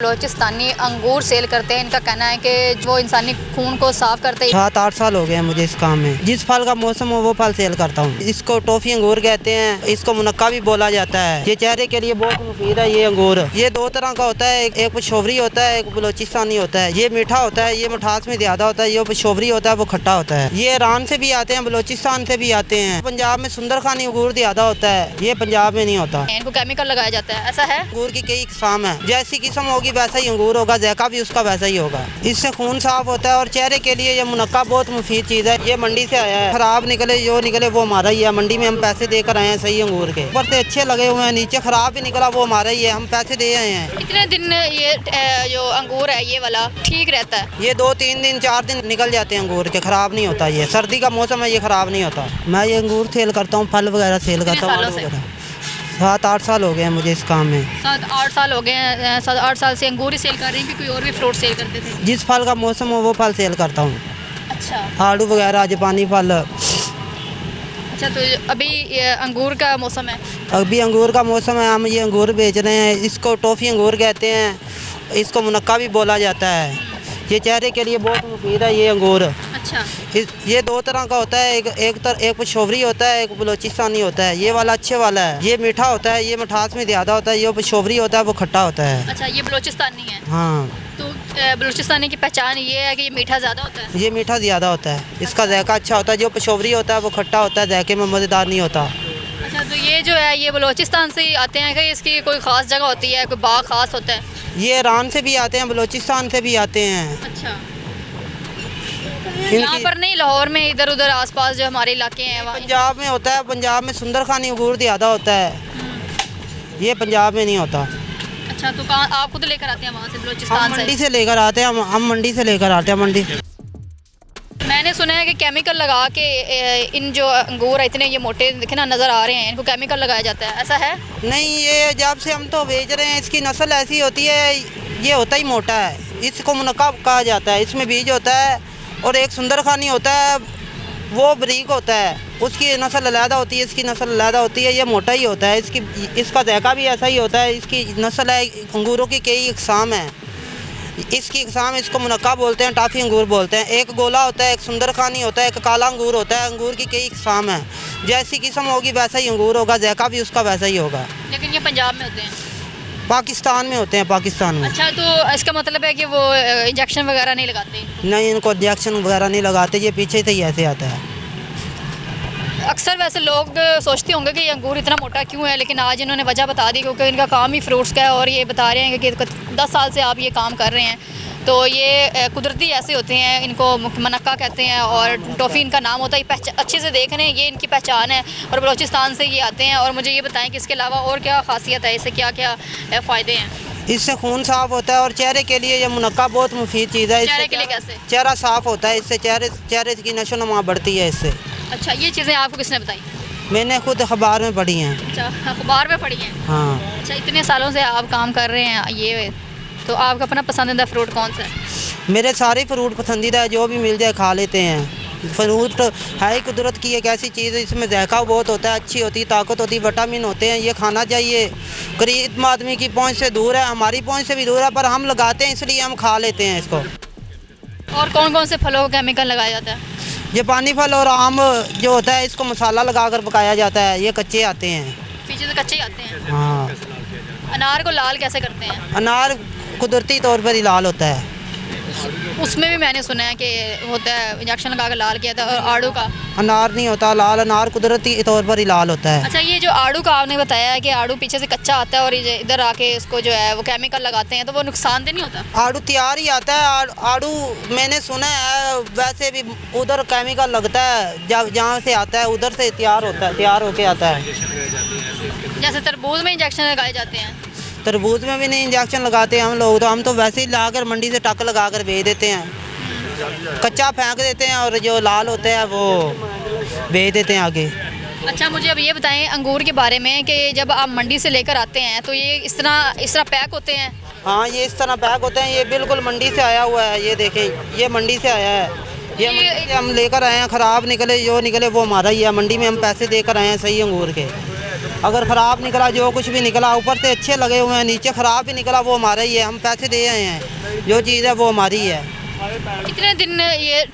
बलोचिस्तानी अंगूर सेल करते हैं। इनका कहना है कि वो इंसानी खून को साफ करते हैं। 7-8 साल हो गए हैं मुझे इस काम में। जिस फल का मौसम हो वो फल सेल करता हूँ। इसको टॉफी अंगूर कहते हैं, इसको मुनक्का भी बोला जाता है। ये चेहरे के लिए बहुत मुफीद है। ये अंगूर ये 2 तरह का होता है, एक पेशोवरी होता है, एक बलोचिस्तानी होता है। ये मीठा होता है, ये मिठास में ज़्यादा होता है। ये पेशोवरी होता है, वो खट्टा होता है। ये ईरान से भी आते हैं, बलोचिस्तान से भी आते हैं। पंजाब में सुंदर खानी अंगूर ज़्यादा होता है, ये पंजाब में नहीं होता। इनको केमिकल लगाया जाता है, ऐसा है। अंगूर की कई किस्म है, जैसी किस्म होगी वैसा ही अंगूर होगा, ज़ायका भी उसका वैसा ही होगा। इससे खून साफ होता है और चेहरे के लिए ये मुनक्का बहुत मुफीद चीज़ है। ये मंडी से आया है, खराब निकले जो निकले वो हमारा ही है। मंडी में हम पैसे देकर आए हैं सही अंगूर के। ऊपर से अच्छे लगे हुए हैं, नीचे खराब भी निकला वो हमारा ही है, हम पैसे दे आए हैं। कितने दिन ये जो अंगूर है ये वाला ठीक रहता है? ये 2-3 दिन 4 दिन निकल जाते हैं अंगूर के, खराब नहीं होता। ये सर्दी का मौसम है, ये खराब नहीं होता। मैं ये अंगूर सेल करता हूँ, फल वगैरह सेल करता हूँ। 7-8 साल हो गए हैं मुझे इस काम में। 7-8 साल हो गए हैं। 7-8 साल से अंगूर ही सेल कर रही हैं कि कोई और भी फ्रूट सेल करते थे? जिस फल का मौसम हो वो फल सेल करता हूँ। अच्छा, आड़ू वगैरह, जापानी फल। अच्छा, तो अभी ये अंगूर का मौसम है? अभी अंगूर का मौसम है, हम ये अंगूर बेच रहे हैं। इसको टॉफ़ी अंगूर कहते हैं, इसको मुनक्का भी बोला जाता है। ये चेहरे के लिए बहुत मुफीद है ये अंगूर। अच्छा, ये 2 तरह का होता है, एक पेशोवरी होता है, एक बलोचिस्तानी होता है। ये वाला अच्छे वाला है, ये मीठा होता है, ये मिठास में ज़्यादा होता है। ये पेशोवरी होता है, वो खट्टा होता है। अच्छा, ये बलोचिस्तानी है। हाँ, तो बलूचिस्तानी की पहचान ये है कि ये मीठा ज़्यादा होता है? ये मीठा ज़्यादा होता है, इसका ज़ायका अच्छा होता है। जो पेशोवरी होता है वो खट्टा होता है, ज़ायके में मज़ेदार नहीं होता। अच्छा, तो ये जो है ये बलूचिस्तान से ही आते हैं कि इसकी कोई ख़ास जगह होती है, कोई बाग ख़ास होता है? ये ईरान से भी आते हैं, बलोचिस्तान से भी आते हैं। अच्छा, यहाँ पर नहीं, लाहौर में इधर उधर आसपास जो हमारे इलाके हैं वहाँ? पंजाब में होता है, पंजाब में सुंदर खानी अंगूर ज़्यादा होता है, ये पंजाब में नहीं होता। अच्छा, तो कहाँ आप खुद लेकर आते हैं वहाँ से, बलूचिस्तान से? मंडी से लेकर आते हैं, हम मंडी से लेकर आते हैं। मंडी मैंने सुना है कि केमिकल लगा के इन जो अंगूर इतने ये मोटे दिखे ना नज़र आ रहे हैं, इनको केमिकल लगाया जाता है, ऐसा है? नहीं, ये जब से हम तो बेच रहे हैं, इसकी नस्ल ऐसी होती है, ये होता ही मोटा है। इसको मुनक्का कहा जाता है। इसमें बीज होता है और एक सुंदर खानी होता है, वो बरीक होता है। उसकी नस्ल अलहदा होती है, इसकी नस्ल अलहदा होती है। ये मोटा ही होता है, इसका ज़ायका भी ऐसा ही होता है। इसकी नस्ल है, अंगूरों की कई इकसाम है। इसकी इकसाम, इसको मुनक्का बोलते हैं, टॉफ़ी अंगूर बोलते हैं। एक गोला होता है, एक सुंदर खानी होता है, एक काला अंगूर होता है। अंगूर की कई इकसाम है, जैसी किस्म होगी वैसा ही अंगूर होगा, ज़ायका भी उसका वैसा ही होगा। लेकिन ये पंजाब में होते हैं? पाकिस्तान में होते हैं, पाकिस्तान में। अच्छा, तो इसका मतलब है कि वो इंजेक्शन वगैरह नहीं लगाते? नहीं, इनको इंजेक्शन वगैरह नहीं लगाते, ये पीछे से ही ऐसे आता है। अक्सर वैसे लोग सोचते होंगे कि ये अंगूर इतना मोटा क्यों है, लेकिन आज इन्होंने वजह बता दी, क्योंकि इनका काम ही फ्रूट्स का है और ये बता रहे हैं कि 10 साल से आप ये काम कर रहे हैं। तो ये कुदरती ऐसे होते हैं, इनको मुनक्का कहते हैं और टॉफ़ी इनका नाम होता है। अच्छे से देख रहे हैं, ये इनकी पहचान है और बलूचिस्तान से ये आते हैं। और मुझे ये बताएं कि इसके अलावा और क्या खासियत है, इससे क्या क्या फ़ायदे हैं? इससे खून साफ होता है और चेहरे के लिए ये मुनक्का बहुत मुफीद चीज़ है। चेहरे के लिए कैसे? चेहरा साफ होता है, इससे चेहरे की नशोनुमा बढ़ती है इससे। अच्छा, ये चीज़ें आपको किसने बताई? मैंने खुद अखबार में पढ़ी हैं। अच्छा, अखबार में पढ़ी हैं? हाँ। अच्छा, इतने सालों से आप काम कर रहे हैं ये, तो आपका अपना पसंदीदा फ्रूट कौन सा है? मेरे सारे फ्रूट पसंदीदा है, जो भी मिल जाए खा लेते हैं। फ्रूट है ही कुदरत की एक ऐसी चीज़ है, इसमें ज़ायका बहुत होता है, अच्छी होती है, ताकत होती है, विटामिन होते हैं। ये खाना चाहिए। गरीब आदमी की पहुंच से दूर है, हमारी पहुंच से भी दूर है, पर हम लगाते हैं इसलिए हम खा लेते हैं इसको। और कौन कौन से फलों को केमिकल लगाया जाता है? जापानी फल और आम जो होता है, इसको मसाला लगाकर पकाया जाता है। ये कच्चे आते हैं, पीछे से कच्चे ही आते हैं। हाँ। अनार को लाल कैसे करते हैं? अनार कुदरती तौर पर ही लाल होता है। उसमें भी मैंने सुना है कि होता है, इंजेक्शन लगा कर लाल किया था। और आड़ू का? अनार नहीं होता लाल, अनार कुदरती तौर पर ही लाल होता है। अच्छा, ये जो आड़ू का आपने बताया है कि आड़ू पीछे से कच्चा आता है और इधर आके इसको जो है वो केमिकल लगाते हैं, तो वो नुकसानदेह नहीं होता? आड़ू तैयार ही आता है। आड़ू मैंने सुना है, वैसे भी उधर केमिकल लगता है, जहाँ से आता है उधर से तैयार होता है, तैयार होके आता है। जैसे तरबूज में इंजेक्शन लगाए जाते हैं? तरबूज में भी नहीं इंजेक्शन लगाते हम लोग, तो हम तो वैसे ही लाकर मंडी से टक लगा कर बेच देते हैं। कच्चा फेंक देते हैं और जो लाल होते हैं वो बेच देते हैं आगे। अच्छा, मुझे अब ये बताएं अंगूर के बारे में कि जब आप मंडी से लेकर आते हैं तो ये इस तरह पैक होते हैं? हाँ, ये इस तरह पैक होते हैं। ये बिल्कुल मंडी से आया हुआ है, ये देखें, ये मंडी से आया है। ये मंडी से हम लेकर आए हैं, ख़राब निकले जो निकले वो हमारा ही है। मंडी में हम पैसे देकर आए हैं सही अंगूर के। अगर ख़राब निकला, जो कुछ भी निकला, ऊपर से अच्छे लगे हुए हैं, नीचे ख़राब भी निकला, वो हमारा ही है, हम पैसे दे आए हैं, जो चीज़ है वो हमारी है। कितने दिन ये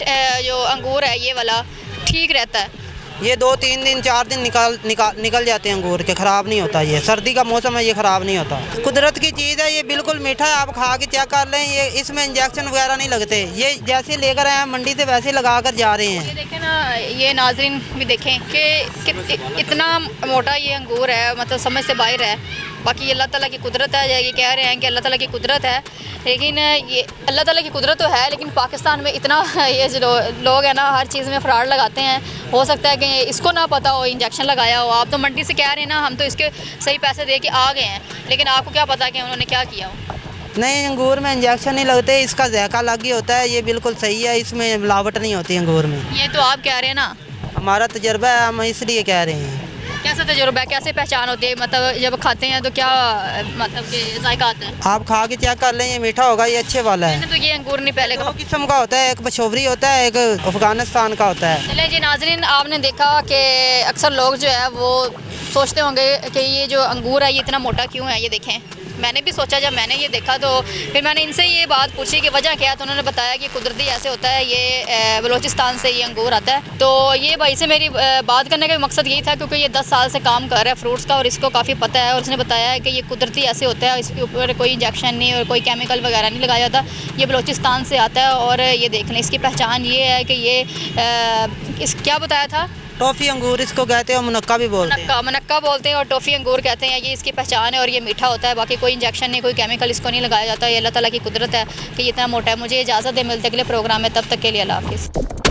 जो अंगूर है ये वाला ठीक रहता है? ये 2-3 दिन 4 दिन निकल जाते हैं अंगूर के, ख़राब नहीं होता। ये सर्दी का मौसम है, ये ख़राब नहीं होता। कुदरत की चीज़ है, ये बिल्कुल मीठा है, आप खा के चेक कर लें, ये इसमें इंजेक्शन वगैरह नहीं लगते। ये जैसे लेकर आए हैं मंडी से वैसे लगा कर जा रहे हैं। ये देखें ना, ये नाजरीन भी देखें कि इतना मोटा ये अंगूर है, मतलब समझ से बाहर है। बाकी अल्लाह ताला की कुदरत है, ये कह रहे हैं कि अल्लाह ताला की कुदरत है, लेकिन ये अल्लाह ताला की कुदरत तो है, लेकिन पाकिस्तान में इतना ये जो लोग हैं ना हर चीज़ में फ्रॉड लगाते हैं। हो सकता है कि इसको ना पता हो, इंजेक्शन लगाया हो। आप तो मंडी से कह रहे हैं ना, हम तो इसके सही पैसे दे के आ गए हैं, लेकिन आपको क्या पता कि उन्होंने क्या किया हो। नहीं, अंगूर में इंजेक्शन नहीं लगते, इसका ज़ायका अलग ही होता है, ये बिल्कुल सही है, इसमें मिलावट नहीं होती अंगूर में। ये तो आप कह रहे हैं ना, हमारा तजर्बा है, हम इसलिए कह रहे हैं। कैसा तजुर्बा है, कैसे पहचान होती है, मतलब जब खाते हैं तो क्या मतलब कि जायका आता है? आप खा के चेक कर लें, ये मीठा होगा, ये अच्छे वाला है। मैंने तो ये अंगूर नहीं पहले दो खाया। किस्म का होता है, एक पशोवरी होता है, एक अफगानिस्तान का होता है। चले जी नाजरीन, आपने देखा कि अक्सर लोग जो है वो सोचते होंगे कि ये जो अंगूर है ये इतना मोटा क्यों है। ये देखें, मैंने भी सोचा, जब मैंने ये देखा तो फिर मैंने इनसे ये बात पूछी कि वजह क्या है, तो उन्होंने बताया कि कुदरती ऐसे होता है, ये बलूचिस्तान से ये अंगूर आता है। तो ये भाई से मेरी बात करने का मकसद यही था, क्योंकि ये 10 साल से काम कर रहा है फ्रूट्स का और इसको काफ़ी पता है, और उसने बताया है कि ये कुदरती ऐसे होता है, इसके ऊपर कोई इंजेक्शन नहीं और कोई केमिकल वगैरह नहीं लगाया जाता। ये बलूचिस्तान से आता है और ये देख लें, इसकी पहचान ये है कि ये इस क्या बताया था, टॉफ़ी अंगूर इसको कहते हैं और मुनक्का भी बोलते हैं। मनक्का बोलते हैं और टॉफ़ी अंगूर कहते हैं। ये इसकी पहचान है और ये मीठा होता है, बाकी कोई इंजेक्शन नहीं, कोई केमिकल इसको नहीं लगाया जाता। ये अल्लाह ताला की कुदरत है कि ये इतना मोटा है। मुझे इजाज़त है, मिलते अगले प्रोग्राम में, तब तक के लिए अल्लाह हाफ़िज़।